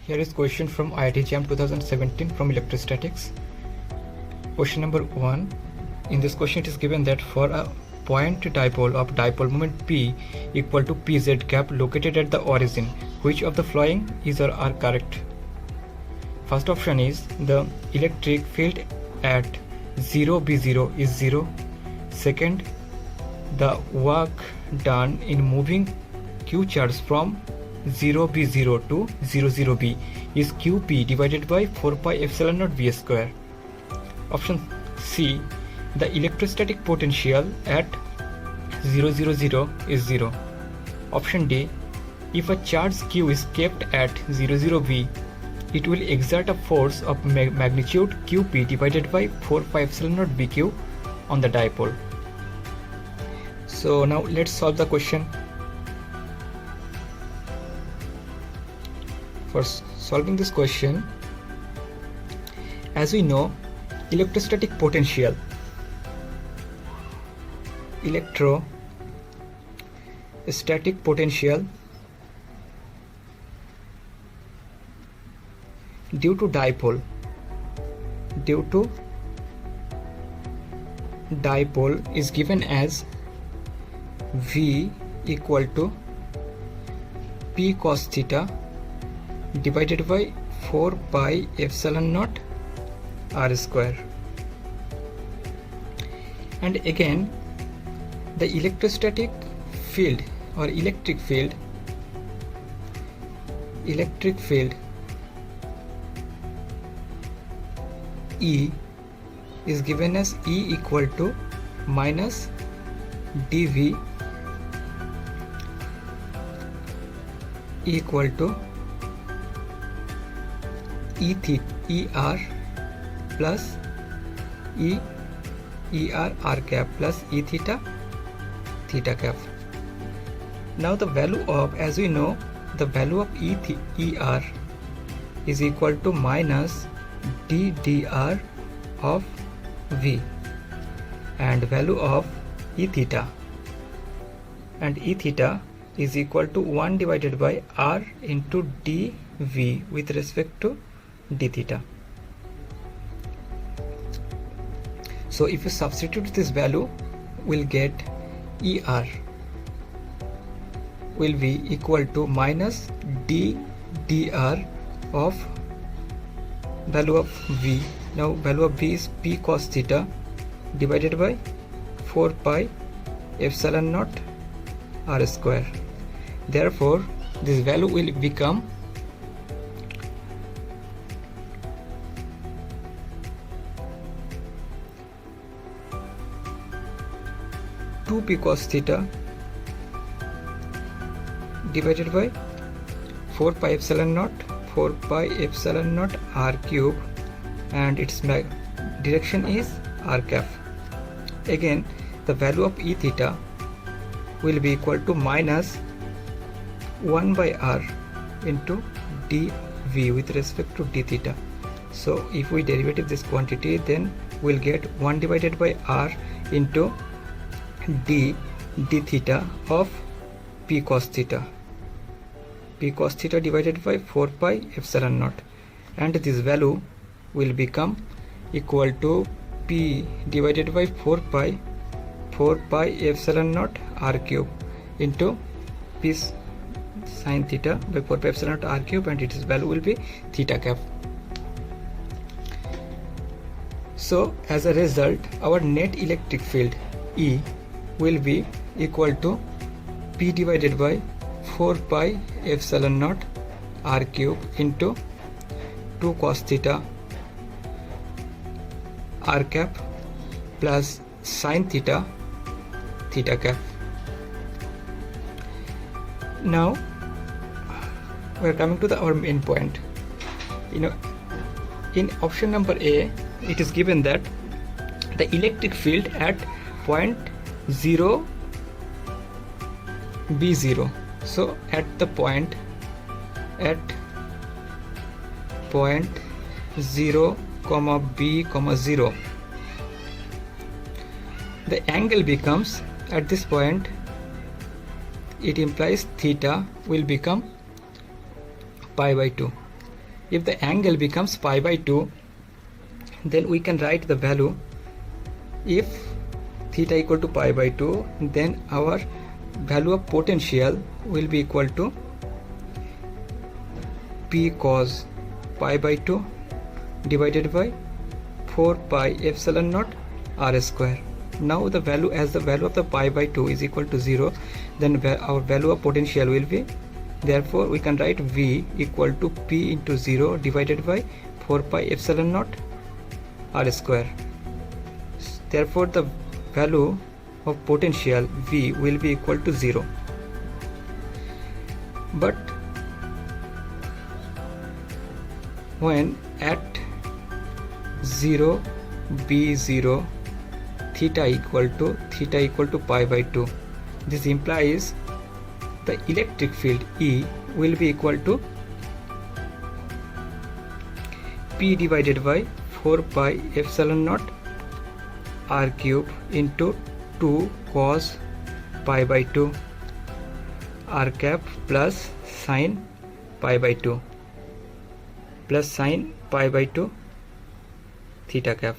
Here is question from IIT JAM 2017 from electrostatics. Question number 1. In this question it is given that for a point dipole of dipole moment P equal to pz gap located at the origin, which of the following is or are correct? First option is the electric field at 0b0 is 0. Second, the work done in moving q charge from 0b0 to 00b is qp divided by 4 pi epsilon naught v square. Option C, the electrostatic potential at 000 is 0. Option D, if a charge q is kept at 00b, it will exert a force of magnitude qp divided by 4 pi epsilon naught bq on the dipole. So now let's solve the question. For solving this question, as we know, electrostatic potential due to dipole is given as V equal to P cos theta divided by 4 pi epsilon naught r square. And again, the electrostatic field or electric field E is given as E equal to minus dV equal to ER plus ER r cap plus E theta cap. Now the value of, as we know, the value of ER is equal to minus ddr of V, and value of E theta is equal to 1 divided by r into dV with respect to d theta. So if you substitute this value, we'll get ER will be equal to minus ddr of value of V. Now value of V is P cos theta divided by 4 pi epsilon naught r square. Therefore this value will become 2 p cos theta divided by 4 pi epsilon naught r cube, and its direction is r cap. Again, the value of E theta will be equal to minus 1 by r into dV with respect to d theta. So if we derivative this quantity, then we'll get 1 divided by r into d theta of P cos theta divided by 4 pi epsilon naught, and this value will become equal to P divided by 4 pi epsilon naught r cube into P sin theta by 4 pi epsilon naught r cube, and its value will be theta cap. So as a result, our net electric field E will be equal to P divided by 4 pi epsilon naught r cube into 2 cos theta r cap plus sin theta cap. Now we are coming to our main point. In option number A, it is given that the electric field at point 0 b0. So at point 0, b, 0, the angle becomes, at this point it implies theta will become pi by 2. If the angle becomes pi by 2, then we can write the value. If theta equal to pi by 2, then our value of potential will be equal to P cos pi by 2 divided by 4 pi epsilon naught r square. Now the value, as the value of the pi by 2 is equal to 0, then our value of potential will be, therefore we can write V equal to P into 0 divided by 4 pi epsilon naught r square. Therefore the value of potential V will be equal to 0. But when at 0 b0 theta equal to pi by 2, this implies the electric field E will be equal to P divided by 4 pi epsilon naught r cube into 2 cos pi by 2 r cap plus sin pi by 2 plus sin pi by 2 theta cap.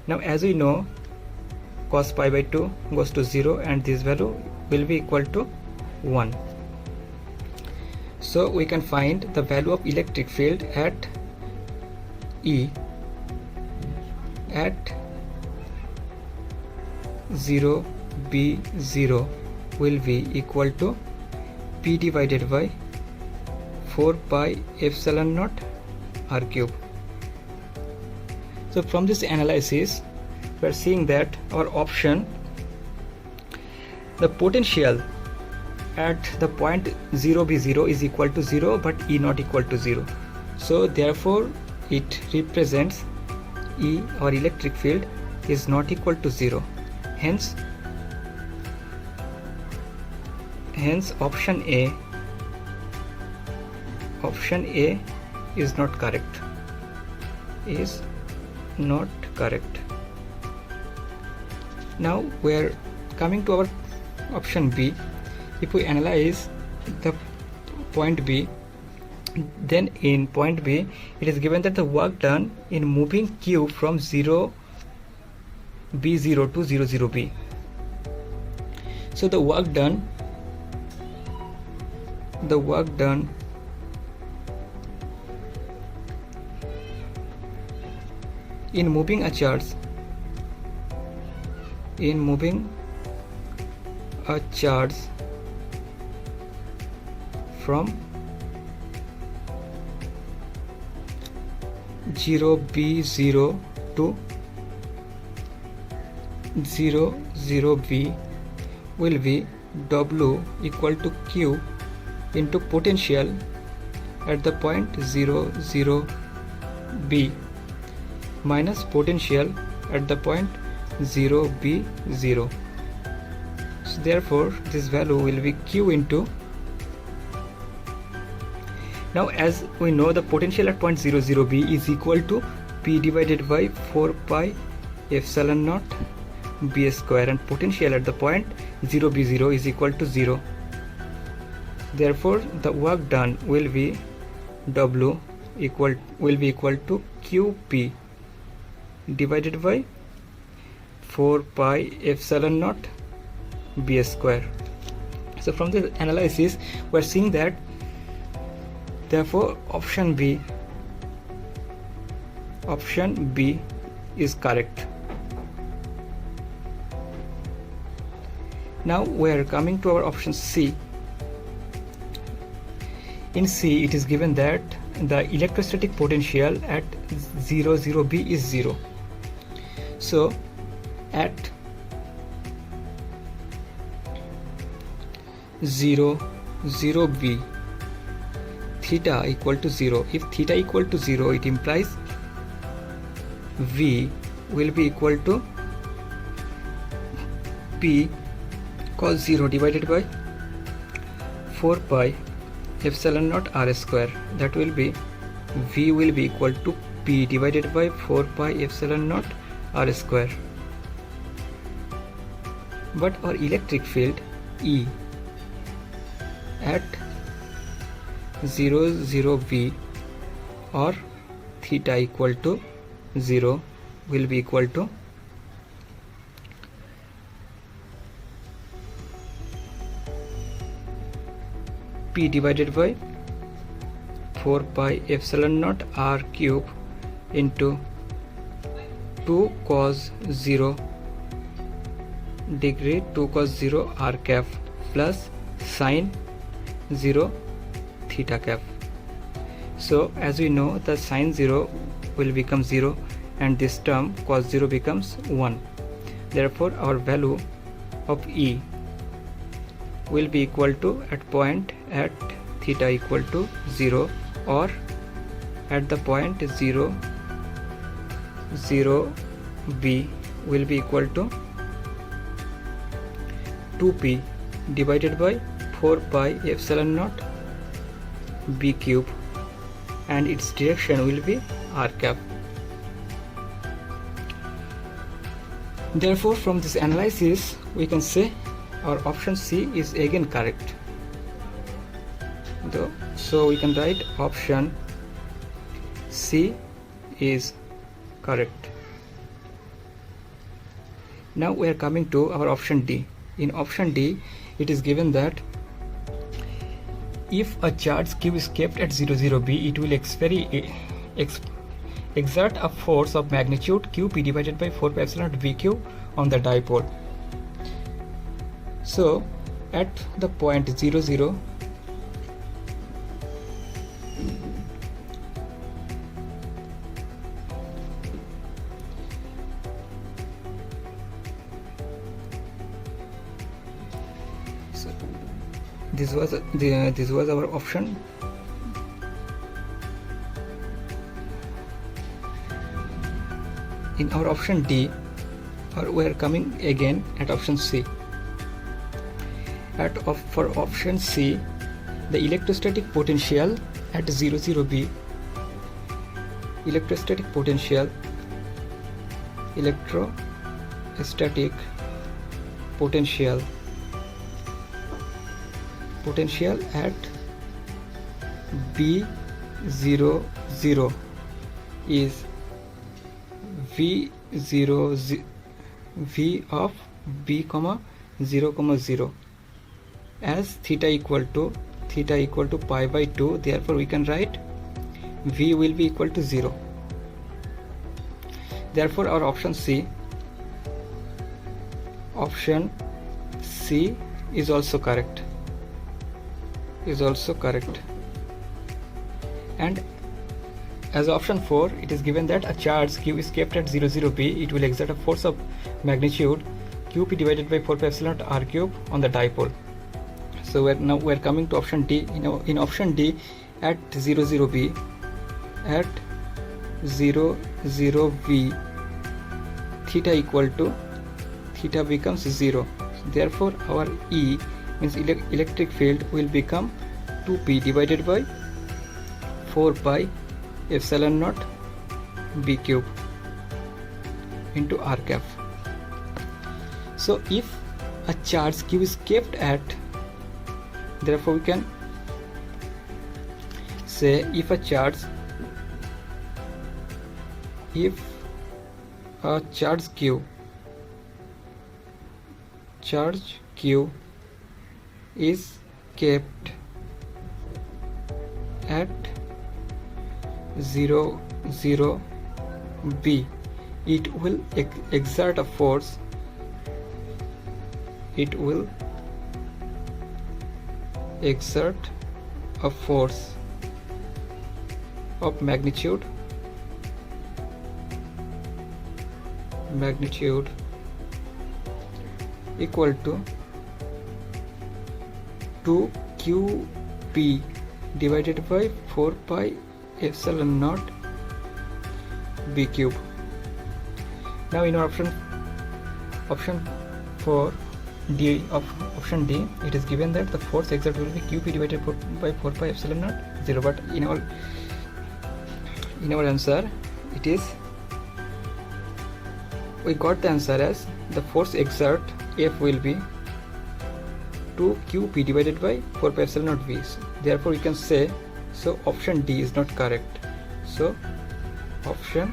Now as we know, cos pi by 2 goes to 0 and this value will be equal to 1. So we can find the value of electric field at E at 0 b0 will be equal to P divided by 4 pi epsilon naught r cube. So from this analysis we are seeing that our option, the potential at the point 0 b0 is equal to 0 but E not equal to 0. So therefore it represents E, or electric field, is not equal to 0. Hence option A is not correct. Now we are coming to our option B. If we analyze the point B, then in point B it is given that the work done in moving Q from 0 b0 to 0 0 b. So the work done in moving a charge from 0 b0 to 0 0 b will be W equal to Q into potential at the point 0 0 b minus potential at the point 0 b 0. So therefore this value will be Q into, now as we know, the potential at point 0 0 b is equal to P divided by 4 pi epsilon naught b square, and potential at the point 0 b0 is equal to 0. Therefore the work done will be W equal to QP divided by 4 pi epsilon naught b square. So from this analysis we are seeing that therefore option B is correct. Now we are coming to our option C. In C it is given that the electrostatic potential at 0 0 b is 0. So at 0 0 b theta equal to 0. If theta equal to 0, it implies V will be equal to P cos 0 divided by 4 pi epsilon naught r square. That will be V will be equal to P divided by 4 pi epsilon naught r square. But our electric field E at 0 0 b or theta equal to 0 will be equal to P divided by 4 pi epsilon naught r cube into 2 cos 0 degree 2 cos 0 r cap plus sine 0 theta cap. So as we know, the sine 0 will become 0 and this term cos 0 becomes 1. Therefore our value of E will be equal to at point at theta equal to 0 or at the point 0 0 b will be equal to 2p divided by 4 pi epsilon naught b cube, and its direction will be r cap. Therefore from this analysis we can say our option C is again correct. So we can write option C is correct. Now we are coming to our option D. In option D it is given that if a charge q is kept at 0 0 b, it will exert a force of magnitude qp divided by 4 pi epsilon naught vq on the dipole. So at the point 0 0 so this was our option. In our option D, we are coming again at option C. For option C, the electrostatic potential at 0 0 b, electrostatic potential at b 0 0 is v of b comma 0 0, as theta equal to pi by 2. Therefore we can write v will be equal to 0. Therefore our option C is also correct. And as option 4, it is given that a charge q is kept at 0 0 b, it will exert a force of magnitude qp divided by 4 pi epsilon naught r cube on the dipole. So we are coming to option D. In option D, at 0 0 b, at 0 0 b, theta becomes 0. Therefore our E means electric field will become 2p divided by 4 pi epsilon naught b cube into r cap. So if a charge q is kept at, therefore we can say if a charge q is kept at 0 0 b, it will exert a force. It will exert a force of magnitude equal to 2qp divided by 4 pi epsilon naught b cube. Now in our option 4 D of option D, it is given that the force exerted will be qp divided by 4 pi epsilon naught 0, but in our answer it is, we got the answer as the force exert F will be 2qp divided by 4 pi epsilon naught v. Therefore we can say, so option D is not correct. So option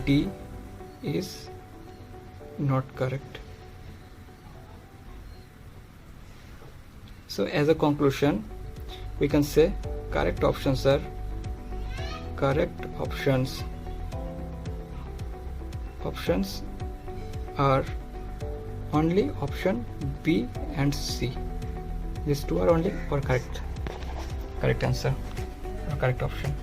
D is not correct. So as a conclusion, we can say correct options are only option B and C. These two are only for correct answer or correct option.